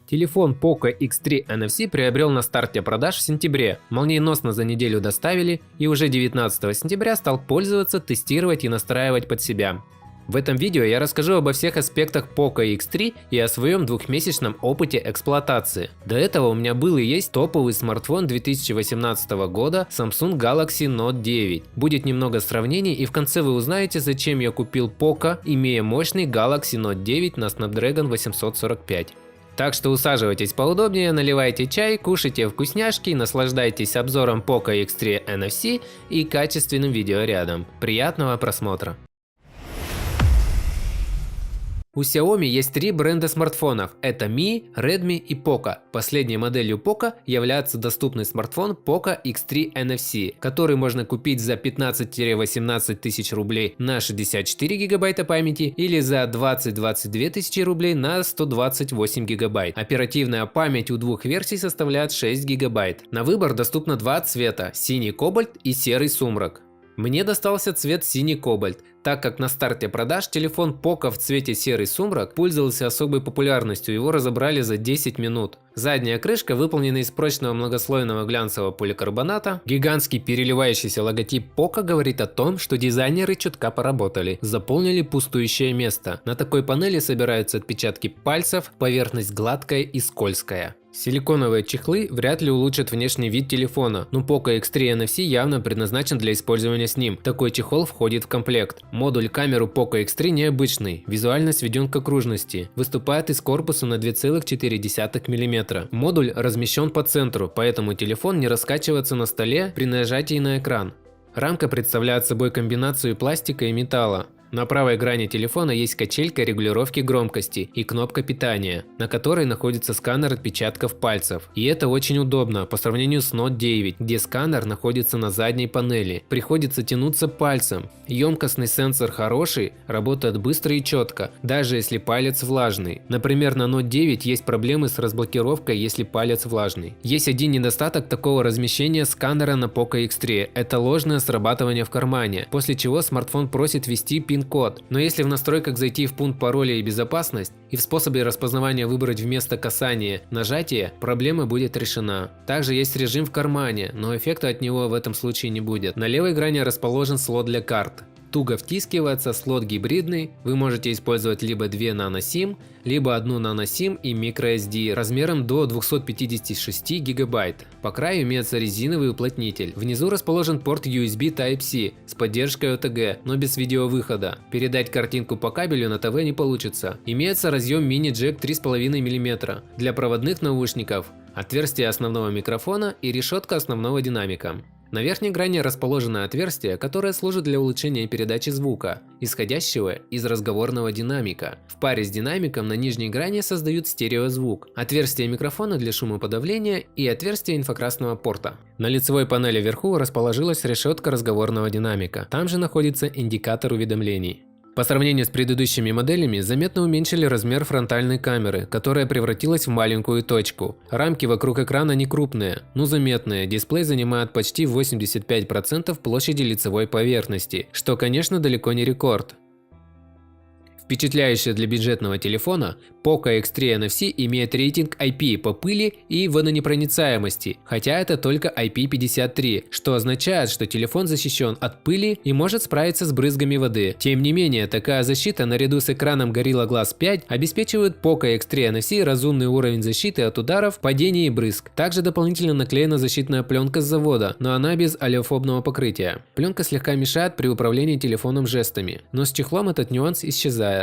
Телефон Poco X3 NFC приобрел на старте продаж в сентябре, молниеносно за неделю доставили и уже 19 сентября стал пользоваться, тестировать и настраивать под себя. В этом видео я расскажу обо всех аспектах Poco X3 и о своем двухмесячном опыте эксплуатации. До этого у меня был и есть топовый смартфон 2018 года Samsung Galaxy Note 9. Будет немного сравнений и в конце вы узнаете, зачем я купил Poco, имея мощный Galaxy Note 9 на Snapdragon 845. Так что усаживайтесь поудобнее, наливайте чай, кушайте вкусняшки, наслаждайтесь обзором Poco X3 NFC и качественным видео рядом. Приятного просмотра! У Xiaomi есть три бренда смартфонов – это Mi, Redmi и Poco. Последней моделью Poco является доступный смартфон Poco X3 NFC, который можно купить за 15-18 тысяч рублей на 64 гигабайта памяти или за 20-22 тысячи рублей на 128 гигабайт. Оперативная память у двух версий составляет 6 гигабайт. На выбор доступно два цвета – синий кобальт и серый сумрак. Мне достался цвет синий кобальт, так как на старте продаж телефон Poco в цвете серый сумрак пользовался особой популярностью, его разобрали за 10 минут. Задняя крышка выполнена из прочного многослойного глянцевого поликарбоната. Гигантский переливающийся логотип Poco говорит о том, что дизайнеры чутка поработали, заполнили пустующее место. На такой панели собираются отпечатки пальцев, поверхность гладкая и скользкая. Силиконовые чехлы вряд ли улучшат внешний вид телефона, но Poco X3 NFC явно предназначен для использования с ним. Такой чехол входит в комплект. Модуль камеры Poco X3 необычный, визуально сведен к окружности, выступает из корпуса на 2,4 мм. Модуль размещен по центру, поэтому телефон не раскачивается на столе при нажатии на экран. Рамка представляет собой комбинацию пластика и металла. На правой грани телефона есть качелька регулировки громкости и кнопка питания, на которой находится сканер отпечатков пальцев. И это очень удобно по сравнению с Note 9, где сканер находится на задней панели. Приходится тянуться пальцем. Емкостный сенсор хороший, работает быстро и четко, даже если палец влажный. Например, на Note 9 есть проблемы с разблокировкой, если палец влажный. Есть один недостаток такого размещения сканера на Poco X3 – это ложное срабатывание в кармане, после чего смартфон просит ввести пин-код. Но если в настройках зайти в пункт пароля и безопасность и в способе распознавания выбрать вместо касания нажатие, проблема будет решена. Также есть режим в кармане, но эффекта от него в этом случае не будет. На левой грани расположен слот для карт. Туго втискивается, слот гибридный, вы можете использовать либо 2 nano-SIM, либо 1 nano-SIM и microSD размером до 256 гигабайт. По краю имеется резиновый уплотнитель. Внизу расположен порт USB Type-C с поддержкой OTG, но без видеовыхода. Передать картинку по кабелю на ТВ не получится. Имеется разъем мини-джек 3,5 мм для проводных наушников, отверстие основного микрофона и решетка основного динамика. На верхней грани расположено отверстие, которое служит для улучшения передачи звука, исходящего из разговорного динамика. В паре с динамиком на нижней грани создают стереозвук, отверстие микрофона для шумоподавления и отверстие инфракрасного порта. На лицевой панели вверху расположилась решетка разговорного динамика, там же находится индикатор уведомлений. По сравнению с предыдущими моделями заметно уменьшили размер фронтальной камеры, которая превратилась в маленькую точку. Рамки вокруг экрана не крупные, но заметные, дисплей занимает почти 85% площади лицевой поверхности, что, конечно, далеко не рекорд. Впечатляющая для бюджетного телефона, Poco X3 NFC имеет рейтинг IP по пыли и водонепроницаемости, хотя это только IP53, что означает, что телефон защищен от пыли и может справиться с брызгами воды. Тем не менее, такая защита наряду с экраном Gorilla Glass 5 обеспечивает Poco X3 NFC разумный уровень защиты от ударов, падений и брызг. Также дополнительно наклеена защитная пленка с завода, но она без олеофобного покрытия. Пленка слегка мешает при управлении телефоном жестами, но с чехлом этот нюанс исчезает.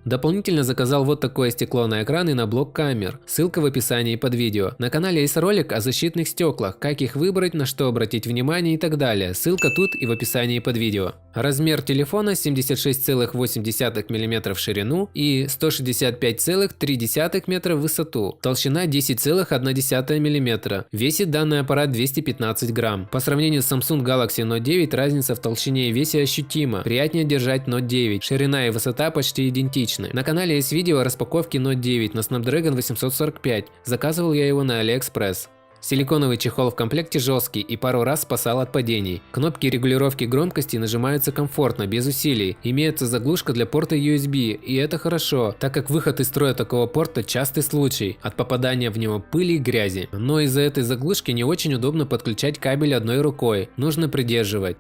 Дополнительно заказал вот такое стекло на экран и на блок камер. Ссылка в описании под видео. На канале есть ролик о защитных стеклах, как их выбрать, на что обратить внимание и так далее. Ссылка тут и в описании под видео. Размер телефона 76,8 мм в ширину и 165,3 метра в высоту. Толщина 10,1 мм. Весит данный аппарат 215 грамм. По сравнению с Samsung Galaxy Note 9 разница в толщине и весе ощутима. Приятнее держать Note 9. Ширина и высота почти идентичны. На канале есть видео о распаковке Note 9 на Snapdragon 845. Заказывал я его на AliExpress. Силиконовый чехол в комплекте жесткий и пару раз спасал от падений. Кнопки регулировки громкости нажимаются комфортно, без усилий. Имеется заглушка для порта USB, и это хорошо, так как выход из строя такого порта частый случай от попадания в него пыли и грязи. Но из-за этой заглушки не очень удобно подключать кабель одной рукой, нужно придерживать.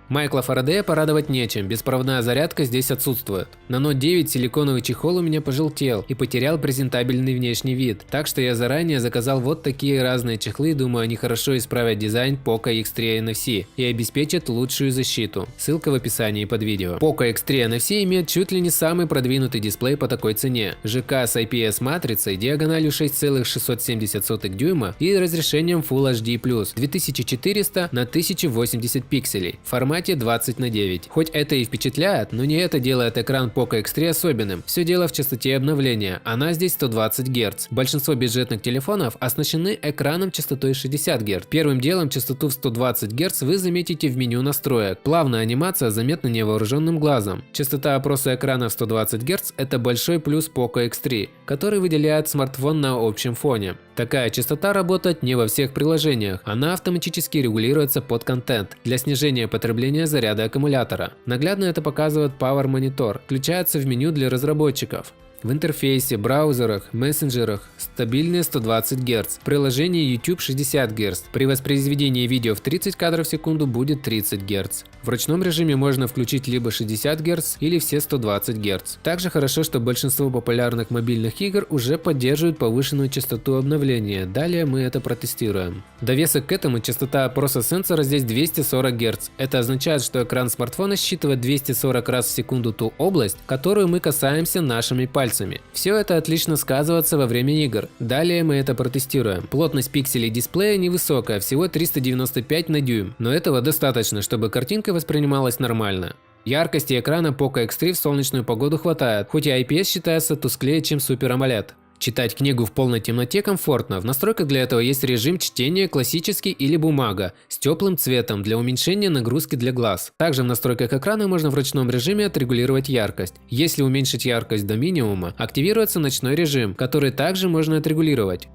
Майкла Фарадея порадовать нечем, беспроводная зарядка здесь отсутствует. На Note 9 силиконовый чехол у меня пожелтел и потерял презентабельный внешний вид, так что я заранее заказал вот такие разные чехлы, думаю, они хорошо исправят дизайн Poco X3 NFC и обеспечат лучшую защиту. Ссылка в описании под видео. Poco X3 NFC имеет чуть ли не самый продвинутый дисплей по такой цене. ЖК с IPS матрицей, диагональю 6,670 дюйма и разрешением Full HD+, 2400 на 1080 пикселей. Формат 20:9. Хоть это и впечатляет, но не это делает экран Poco X3 особенным. Все дело в частоте обновления, она здесь 120 Гц. Большинство бюджетных телефонов оснащены экраном частотой 60 Гц. Первым делом частоту в 120 Гц вы заметите в меню настроек. Плавная анимация заметна невооруженным глазом. Частота опроса экрана в 120 Гц – это большой плюс Poco X3, который выделяет смартфон на общем фоне. Такая частота работает не во всех приложениях, она автоматически регулируется под контент для снижения потребления заряда аккумулятора. Наглядно это показывает Power Monitor, включается в меню для разработчиков. В интерфейсе, браузерах, мессенджерах стабильные 120 Гц, в приложении YouTube 60 Гц, при воспроизведении видео в 30 кадров в секунду будет 30 Гц. В ручном режиме можно включить либо 60 Гц или все 120 Гц. Также хорошо, что большинство популярных мобильных игр уже поддерживают повышенную частоту обновления, далее мы это протестируем. Довесок к этому частота опроса сенсора здесь 240 Гц, это означает, что экран смартфона считывает 240 раз в секунду ту область, которую мы касаемся нашими пальцами. Все это отлично сказывается во время игр. Далее мы это протестируем. Плотность пикселей дисплея невысокая, всего 395 на дюйм, но этого достаточно, чтобы картинка воспринималась нормально. Яркости экрана Poco X3 в солнечную погоду хватает, хоть и IPS считается тусклее, чем Super AMOLED. Читать книгу в полной темноте комфортно. В настройках для этого есть режим чтения классический или бумага с теплым цветом для уменьшения нагрузки для глаз. Также в настройках экрана можно в ручном режиме отрегулировать яркость. Если уменьшить яркость до минимума, активируется ночной режим, который также можно отрегулировать.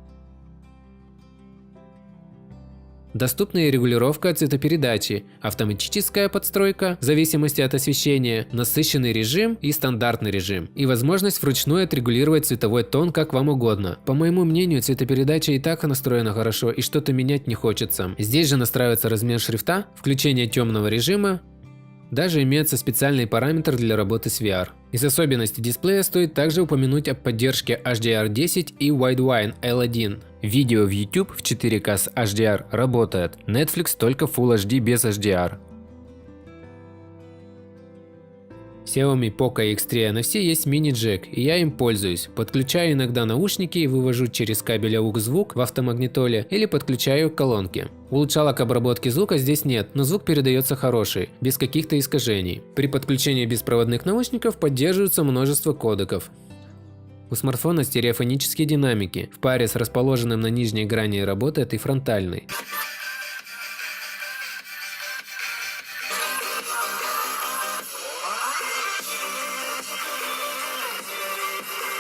Доступна и регулировка цветопередачи, автоматическая подстройка в зависимости от освещения, насыщенный режим и стандартный режим, и возможность вручную отрегулировать цветовой тон как вам угодно. По моему мнению, цветопередача и так настроена хорошо и что-то менять не хочется. Здесь же настраивается размер шрифта, включение темного режима. Даже имеется специальный параметр для работы с VR. Из особенностей дисплея стоит также упомянуть о поддержке HDR10 и Widevine L1. Видео в YouTube в 4К с HDR работает, Netflix только Full HD без HDR. Xiaomi Poco X3 NFC есть мини-джек, и я им пользуюсь. Подключаю иногда наушники и вывожу через кабель AUX звук в автомагнитоле или подключаю к колонке. Улучшалок обработки звука здесь нет, но звук передается хороший, без каких-то искажений. При подключении беспроводных наушников поддерживается множество кодеков. У смартфона стереофонические динамики, в паре с расположенным на нижней грани работает и фронтальный.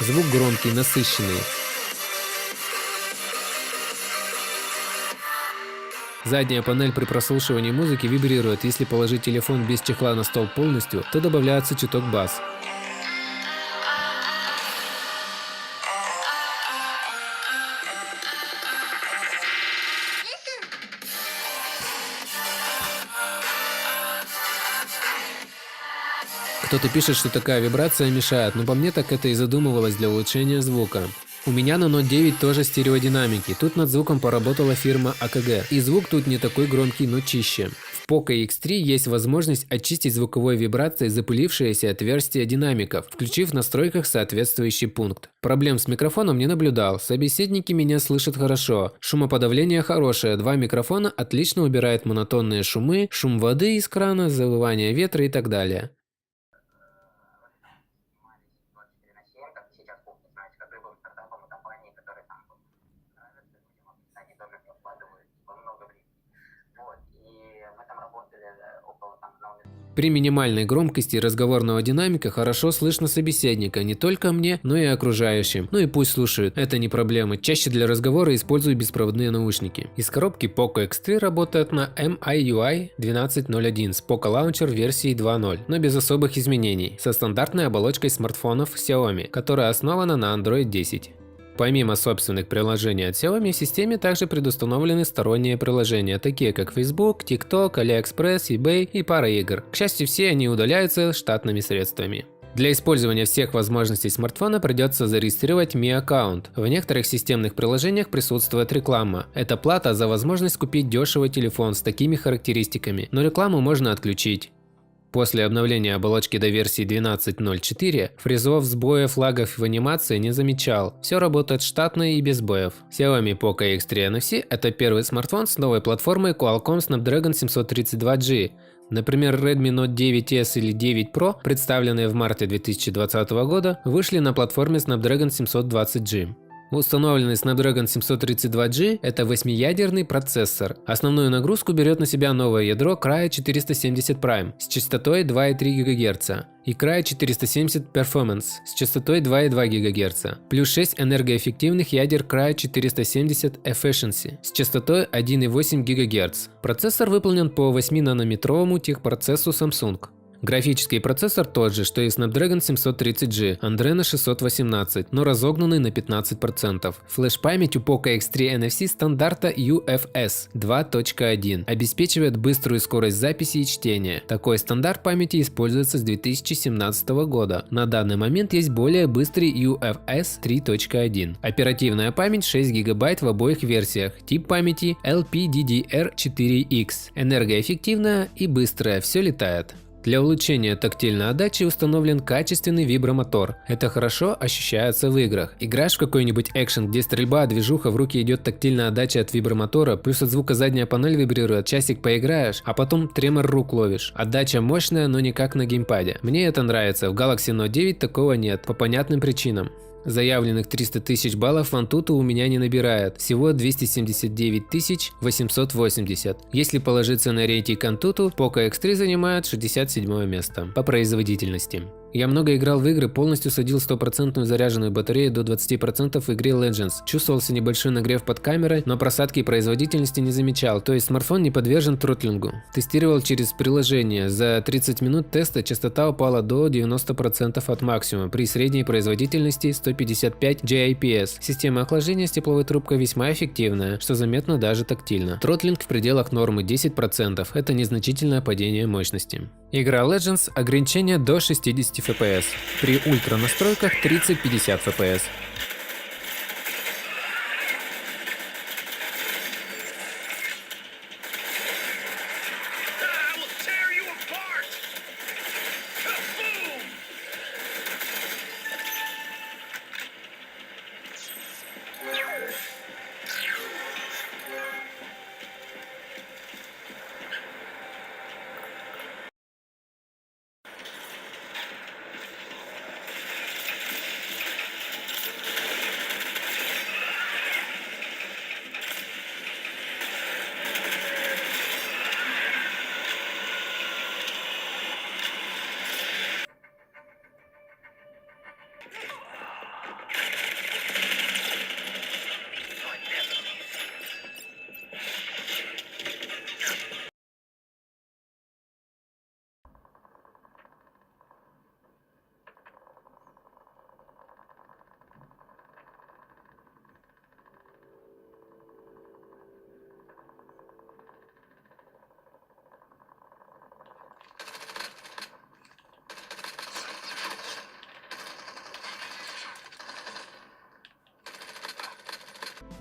Звук громкий, насыщенный. Задняя панель при прослушивании музыки вибрирует. Если положить телефон без чехла на стол полностью, то добавляется чуток бас. Кто-то пишет, что такая вибрация мешает, но по мне так это и задумывалось для улучшения звука. У меня на Note 9 тоже стереодинамики, тут над звуком поработала фирма AKG, и звук тут не такой громкий, но чище. В Poco X3 есть возможность очистить звуковой вибрацией запылившиеся отверстия динамиков, включив в настройках соответствующий пункт. Проблем с микрофоном не наблюдал, собеседники меня слышат хорошо, шумоподавление хорошее, два микрофона отлично убирают монотонные шумы, шум воды из крана, завывание ветра и так далее. При минимальной громкости разговорного динамика хорошо слышно собеседника не только мне, но и окружающим. Ну и пусть слушают, это не проблема. Чаще для разговора использую беспроводные наушники. Из коробки Poco X3 работает на MIUI 12.01 с Poco Launcher версии 2.0, но без особых изменений, со стандартной оболочкой смартфонов Xiaomi, которая основана на Android 10. Помимо собственных приложений от Xiaomi, в системе также предустановлены сторонние приложения, такие как Facebook, TikTok, AliExpress, eBay и пара игр. К счастью, все они удаляются штатными средствами. Для использования всех возможностей смартфона придется зарегистрировать Mi аккаунт. В некоторых системных приложениях присутствует реклама. Это плата за возможность купить дешевый телефон с такими характеристиками, но рекламу можно отключить. После обновления оболочки до версии 12.04 фризов, сбоев, лагов в анимации не замечал. Все работает штатно и без сбоев. Xiaomi Poco X3 NFC – это первый смартфон с новой платформой Qualcomm Snapdragon 732G. Например, Redmi Note 9S или 9 Pro, представленные в марте 2020 года, вышли на платформе Snapdragon 720G. Установленный Snapdragon 732G – это 8-ядерный процессор. Основную нагрузку берет на себя новое ядро Kryo 470 Prime с частотой 2,3 ГГц и Kryo 470 Performance с частотой 2,2 ГГц, плюс 6 энергоэффективных ядер Kryo 470 Efficiency с частотой 1,8 ГГц. Процессор выполнен по 8-нанометровому техпроцессу Samsung. Графический процессор тот же, что и Snapdragon 730G, Adreno 618, но разогнанный на 15%. Флеш-память у Poco X3 NFC стандарта UFS 2.1 обеспечивает быструю скорость записи и чтения. Такой стандарт памяти используется с 2017 года. На данный момент есть более быстрый UFS 3.1. Оперативная память 6 ГБ в обоих версиях. Тип памяти LPDDR4X. Энергоэффективная и быстрая, все летает. Для улучшения тактильной отдачи установлен качественный вибромотор. Это хорошо ощущается в играх. Играешь в какой-нибудь экшен, где стрельба, движуха, в руки идет тактильная отдача от вибромотора, плюс от звука задняя панель вибрирует, часик поиграешь, а потом тремор рук ловишь. Отдача мощная, но не как на геймпаде. Мне это нравится, в Galaxy Note 9 такого нет, по понятным причинам. Заявленных 300 тысяч баллов в Antutu у меня не набирает, всего 279 880. Если положиться на рейтинг Antutu, Poco X3 занимает 67 место по производительности. Я много играл в игры, полностью садил 100% заряженную батарею до 20% в игре Legends. Чувствовался небольшой нагрев под камерой, но просадки производительности не замечал, то есть смартфон не подвержен тротлингу. Тестировал через приложение. За 30 минут теста частота упала до 90% от максимума при средней производительности 155 GIPS. Система охлаждения с тепловой трубкой весьма эффективная, что заметно даже тактильно. Тротлинг в пределах нормы 10%. Это незначительное падение мощности. Игра Legends – ограничение до 60 FPS. При ультра настройках 30-50 FPS.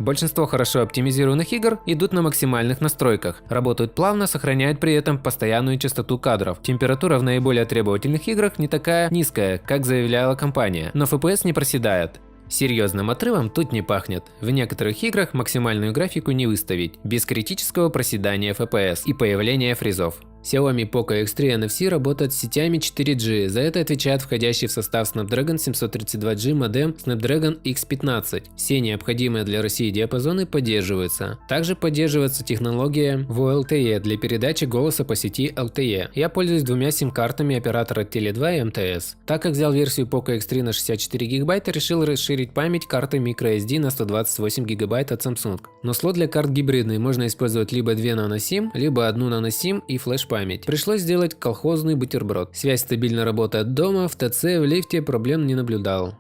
Большинство хорошо оптимизированных игр идут на максимальных настройках, работают плавно, сохраняют при этом постоянную частоту кадров. Температура в наиболее требовательных играх не такая низкая, как заявляла компания, но FPS не проседает. Серьезным отрывом тут не пахнет. В некоторых играх максимальную графику не выставить, без критического проседания FPS и появления фризов. Xiaomi Poco X3 NFC работает с сетями 4G, за это отвечает входящий в состав Snapdragon 732G модем Snapdragon X15. Все необходимые для России диапазоны поддерживаются. Также поддерживается технология VoLTE для передачи голоса по сети LTE. Я пользуюсь двумя сим-картами оператора Tele2 и МТС. Так как взял версию Poco X3 на 64 ГБ, решил расширить память карты microSD на 128 ГБ от Samsung. Но слот для карт гибридный, можно использовать либо 2 нано-SIM, либо 1 нано-SIM и флеш-память. Пришлось сделать колхозный бутерброд. Связь стабильно работает дома, в ТЦ, в лифте проблем не наблюдал.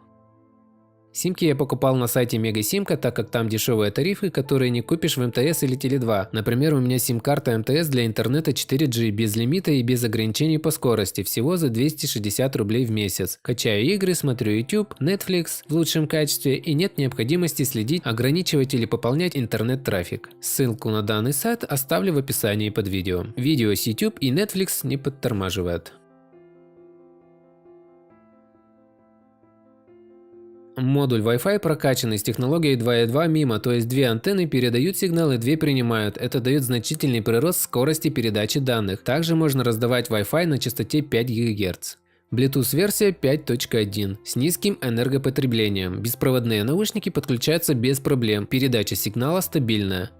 Симки я покупал на сайте Мегасимка, так как там дешевые тарифы, которые не купишь в МТС или Теле2. Например, у меня сим-карта МТС для интернета 4G, без лимита и без ограничений по скорости, всего за 260 рублей в месяц. Качаю игры, смотрю YouTube, Netflix в лучшем качестве и нет необходимости следить, ограничивать или пополнять интернет-трафик. Ссылку на данный сайт оставлю в описании под видео. Видео с YouTube и Netflix не подтормаживают. Модуль Wi-Fi прокачанный с технологией 2.2 мимо, то есть две антенны передают сигнал и две принимают. Это дает значительный прирост скорости передачи данных. Также можно раздавать Wi-Fi на частоте 5 ГГц. Bluetooth-версия 5.1 с низким энергопотреблением. Беспроводные наушники подключаются без проблем, передача сигнала стабильная.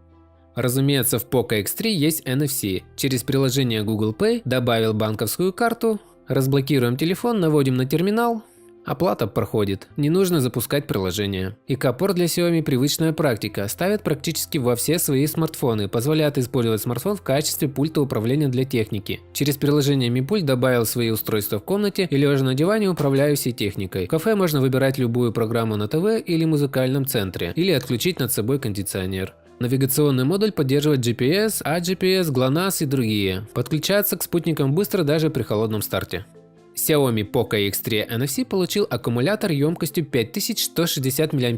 Разумеется, в Poco X3 есть NFC. Через приложение Google Pay добавил банковскую карту, разблокируем телефон, наводим на терминал. Оплата проходит, не нужно запускать приложение. ИК-порт для Xiaomi привычная практика, ставят практически во все свои смартфоны, позволяет использовать смартфон в качестве пульта управления для техники. Через приложение Mi Pult добавил свои устройства в комнате и лежа на диване управляю всей техникой. В кафе можно выбирать любую программу на ТВ или музыкальном центре, или отключить над собой кондиционер. Навигационный модуль поддерживает GPS, AGPS, GLONASS и другие. Подключается к спутникам быстро даже при холодном старте. Xiaomi Poco X3 NFC получил аккумулятор емкостью 5160 мАч.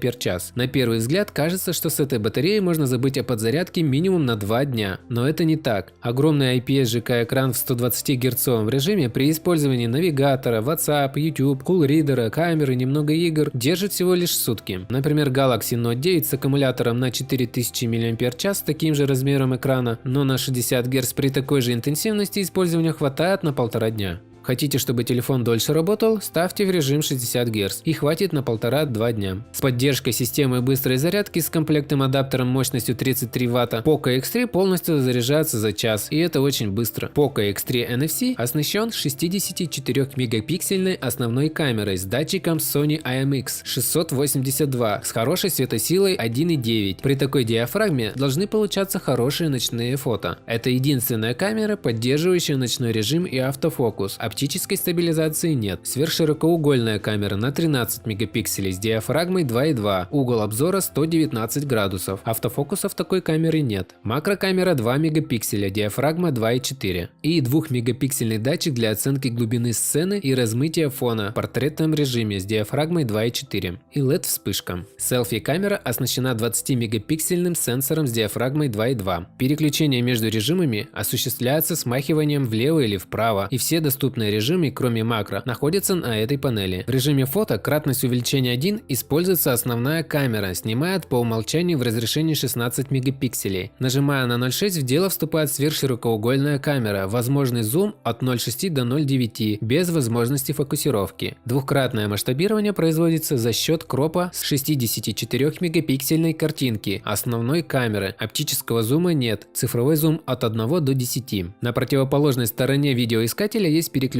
На первый взгляд кажется, что с этой батареей можно забыть о подзарядке минимум на 2 дня, но это не так. Огромный IPS ЖК экран в 120 Гц режиме при использовании навигатора, WhatsApp, YouTube, кулридера, камеры, немного игр держит всего лишь сутки. Например, Galaxy Note 9 с аккумулятором на 4000 мАч с таким же размером экрана, но на 60 Гц при такой же интенсивности использования хватает на 1,5 дня. Хотите, чтобы телефон дольше работал, ставьте в режим 60 Гц и хватит на 1,5-2 дня. С поддержкой системы быстрой зарядки с комплектным адаптером мощностью 33 Вт, Poco X3 полностью заряжается за час, и это очень быстро. Poco X3 NFC оснащен 64-мегапиксельной основной камерой с датчиком Sony IMX682 с хорошей светосилой 1.9. При такой диафрагме должны получаться хорошие ночные фото. Это единственная камера, поддерживающая ночной режим и автофокус. Оптической стабилизации нет. Сверхширокоугольная камера на 13 мегапикселей с диафрагмой 2.2, угол обзора 119 градусов. Автофокуса в такой камере нет. Макрокамера 2 мегапикселя, диафрагма 2.4 и 2-мегапиксельный датчик для оценки глубины сцены и размытия фона в портретном режиме с диафрагмой 2.4 и LED-вспышка. Селфи-камера оснащена 20-мегапиксельным сенсором с диафрагмой 2.2. Переключение между режимами осуществляется смахиванием влево или вправо, и все доступные режимы, кроме макро, находятся на этой панели. В режиме фото кратность увеличения 1 используется основная камера, снимает по умолчанию в разрешении 16 мегапикселей. Нажимая на 0.6 в дело вступает сверхширокоугольная камера, возможный зум от 0.6 до 0.9 без возможности фокусировки. Двухкратное масштабирование производится за счет кропа с 64 мегапиксельной картинки основной камеры. Оптического зума нет, цифровой зум от 1 до 10. На противоположной стороне видеоискателя есть переключатель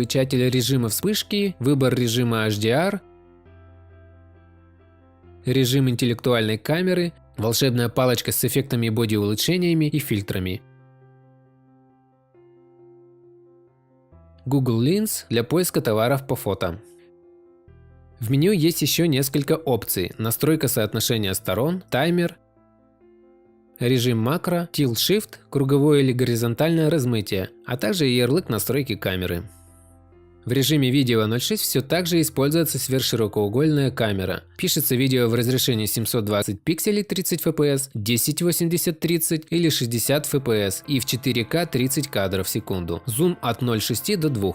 режима вспышки, выбор режима HDR, режим интеллектуальной камеры, волшебная палочка с эффектами боди-улучшениями и фильтрами. Google Lens для поиска товаров по фото. В меню есть еще несколько опций: настройка соотношения сторон, таймер, режим макро, tilt-shift, круговое или горизонтальное размытие, а также ярлык настройки камеры. В режиме видео 0.6 все так же используется сверхширокоугольная камера. Пишется видео в разрешении 720 пикселей 30 fps, 1080-30 или 60 fps и в 4К 30 кадров в секунду. Зум от 0.6 до 2.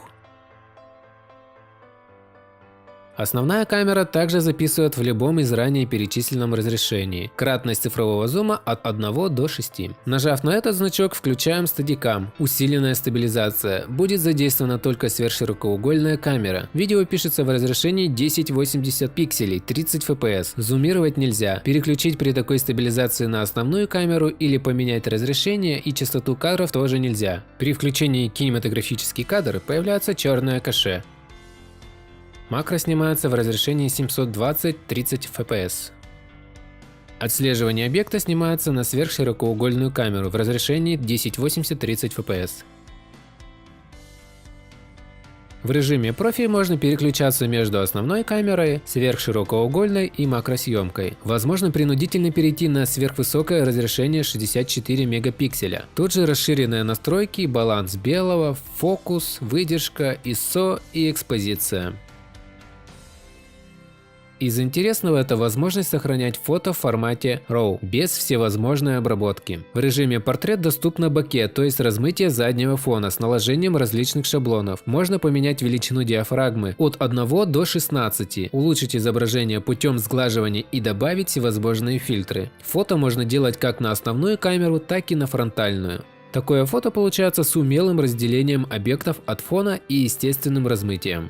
Основная камера также записывает в любом из ранее перечисленном разрешении. Кратность цифрового зума от 1 до 6. Нажав на этот значок, включаем Steadicam. Усиленная стабилизация. Будет задействована только сверхширокоугольная камера. Видео пишется в разрешении 1080 пикселей, 30 fps. Зумировать нельзя. Переключить при такой стабилизации на основную камеру или поменять разрешение и частоту кадров тоже нельзя. При включении кинематографический кадр появляется черное каше. Макро снимается в разрешении 720-30 fps. Отслеживание объекта снимается на сверхширокоугольную камеру в разрешении 1080-30 fps. В режиме профи можно переключаться между основной камерой, сверхширокоугольной и макросъемкой. Возможно принудительно перейти на сверхвысокое разрешение 64 мегапикселя. Тут же расширенные настройки, баланс белого, фокус, выдержка, ISO и экспозиция. Из интересного это возможность сохранять фото в формате RAW, без всевозможной обработки. В режиме портрет доступно боке, то есть размытие заднего фона с наложением различных шаблонов. Можно поменять величину диафрагмы от 1 до 16, улучшить изображение путем сглаживания и добавить всевозможные фильтры. Фото можно делать как на основную камеру, так и на фронтальную. Такое фото получается с умелым разделением объектов от фона и естественным размытием.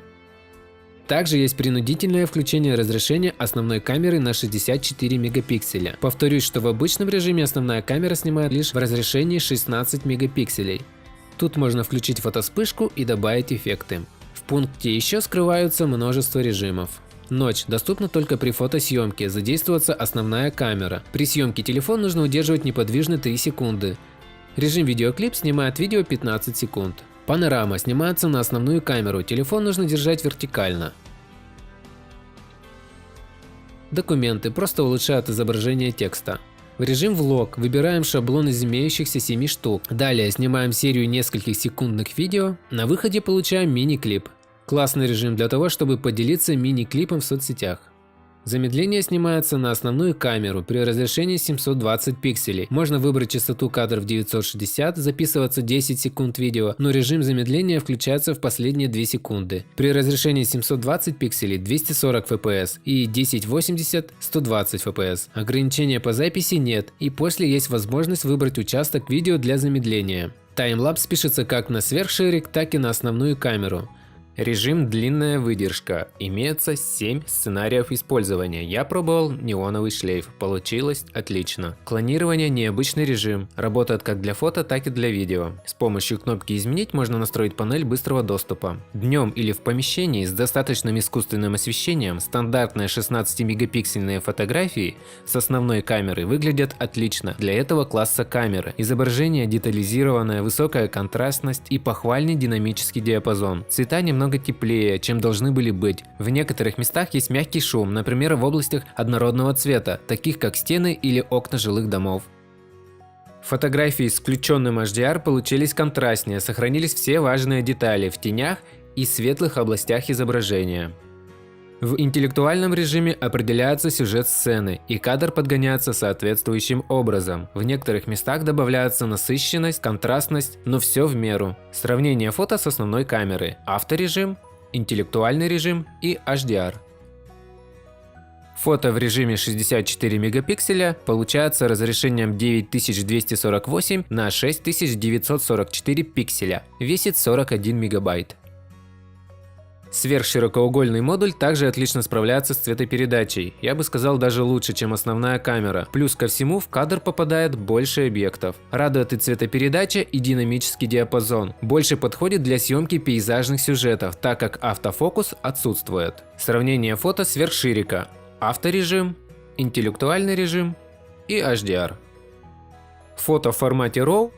Также есть принудительное включение разрешения основной камеры на 64 мегапикселя. Повторюсь, что в обычном режиме основная камера снимает лишь в разрешении 16 мегапикселей. Тут можно включить фотоспышку и добавить эффекты. В пункте «Еще» скрываются множество режимов. Ночь доступна только при фотосъемке, задействуется основная камера. При съемке телефон нужно удерживать неподвижно 3 секунды. Режим видеоклип снимает видео 15 секунд. Панорама снимается на основную камеру, телефон нужно держать вертикально. Документы просто улучшают изображение текста. В режим влог выбираем шаблон из имеющихся 7 штук. Далее снимаем серию нескольких секундных видео. На выходе получаем мини-клип. Классный режим для того, чтобы поделиться мини-клипом в соцсетях. Замедление снимается на основную камеру при разрешении 720 пикселей. Можно выбрать частоту кадров 960, записываться 10 секунд видео, но режим замедления включается в последние 2 секунды. При разрешении 720 пикселей 240 fps и 1080 120 fps. Ограничения по записи нет, и после есть возможность выбрать участок видео для замедления. Таймлапс пишется как на сверхширик, так и на основную камеру. Режим длинная выдержка. Имеется 7 сценариев использования. Я пробовал неоновый шлейф. Получилось отлично. Клонирование необычный режим. Работает как для фото, так и для видео. С помощью кнопки «Изменить» можно настроить панель быстрого доступа. Днем или в помещении с достаточным искусственным освещением стандартные 16-мегапиксельные фотографии с основной камеры выглядят отлично. Для этого класса камеры. Изображение детализированное, высокая контрастность и похвальный динамический диапазон. Цвета немного теплее, чем должны были быть. В некоторых местах есть мягкий шум, например, в областях однородного цвета, таких как стены или окна жилых домов. Фотографии с включенным HDR получились контрастнее, сохранились все важные детали в тенях и светлых областях изображения. В интеллектуальном режиме определяется сюжет сцены, и кадр подгоняется соответствующим образом. В некоторых местах добавляется насыщенность, контрастность, но все в меру. Сравнение фото с основной камеры, авторежим, интеллектуальный режим и HDR. Фото в режиме 64 мегапикселя получается разрешением 9248 на 6944 пикселя, весит 41 мегабайт. Сверхширокоугольный модуль также отлично справляется с цветопередачей, я бы сказал даже лучше, чем основная камера. Плюс ко всему в кадр попадает больше объектов. Радует и цветопередача, и динамический диапазон. Больше подходит для съемки пейзажных сюжетов, так как автофокус отсутствует. Сравнение фото сверхширика, авторежим, интеллектуальный режим и HDR. Фото в формате RAW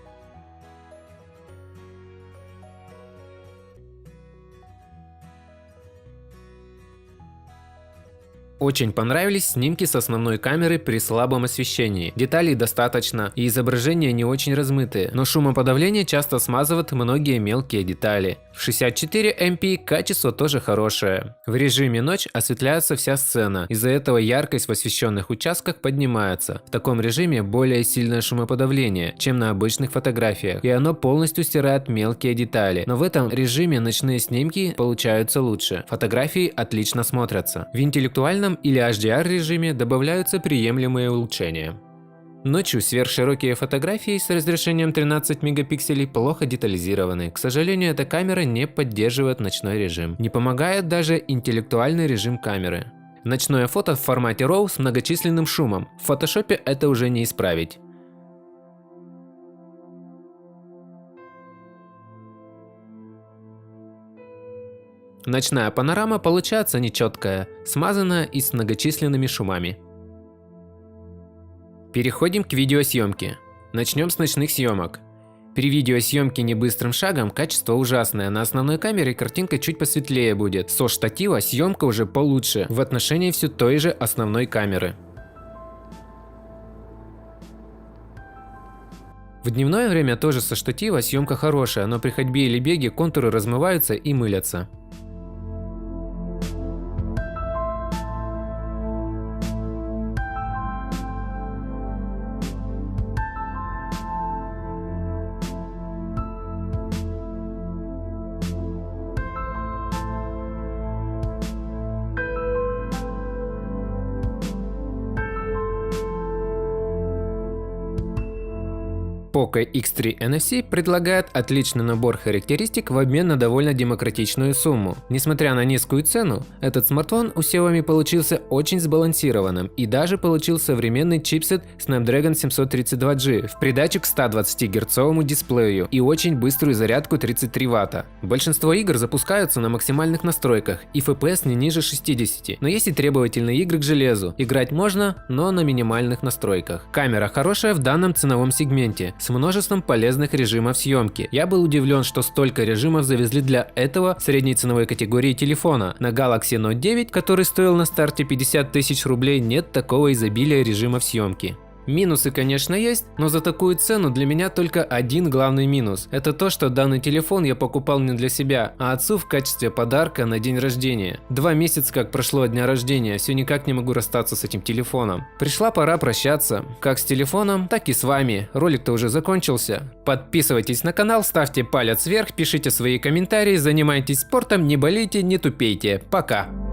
очень понравились снимки с основной камеры при слабом освещении. Деталей достаточно и изображения не очень размытые, но шумоподавление часто смазывает многие мелкие детали. В 64 MP качество тоже хорошее. В режиме ночь осветляется вся сцена, из-за этого яркость в освещенных участках поднимается. В таком режиме более сильное шумоподавление, чем на обычных фотографиях, и оно полностью стирает мелкие детали. Но в этом режиме ночные снимки получаются лучше. Фотографии отлично смотрятся. В интеллектуальном или HDR режиме добавляются приемлемые улучшения. Ночью сверхширокие фотографии с разрешением 13 мегапикселей плохо детализированы. К сожалению, эта камера не поддерживает ночной режим. Не помогает даже интеллектуальный режим камеры. Ночное фото в формате RAW с многочисленным шумом. В фотошопе это уже не исправить. Ночная панорама получается нечеткая, смазанная и с многочисленными шумами. Переходим к видеосъемке. Начнем с ночных съемок. При видеосъемке небыстрым шагом качество ужасное, на основной камере картинка чуть посветлее будет, со штатива съемка уже получше в отношении все той же основной камеры. В дневное время тоже со штатива съемка хорошая, но при ходьбе или беге контуры размываются и мылятся. Poco X3 NFC предлагает отличный набор характеристик в обмен на довольно демократичную сумму. Несмотря на низкую цену, этот смартфон у Xiaomi получился очень сбалансированным и даже получил современный чипсет Snapdragon 732G в придачу к 120 Гц дисплею и очень быструю зарядку 33 Вт. Большинство игр запускаются на максимальных настройках и FPS не ниже 60, но есть и требовательные игры к железу. Играть можно, но на минимальных настройках. Камера хорошая в данном ценовом сегменте, с множеством полезных режимов съемки. Я был удивлен, что столько режимов завезли для этого средней ценовой категории телефона. На Galaxy Note 9, который стоил на старте 50 тысяч рублей, нет такого изобилия режимов съемки. Минусы, конечно, есть, но за такую цену для меня только один главный минус. Это то, что данный телефон я покупал не для себя, а отцу в качестве подарка на день рождения. 2 месяца как прошло от дня рождения, все никак не могу расстаться с этим телефоном. Пришла пора прощаться, как с телефоном, так и с вами. Ролик-то уже закончился. Подписывайтесь на канал, ставьте палец вверх, пишите свои комментарии, занимайтесь спортом, не болейте, не тупейте. Пока!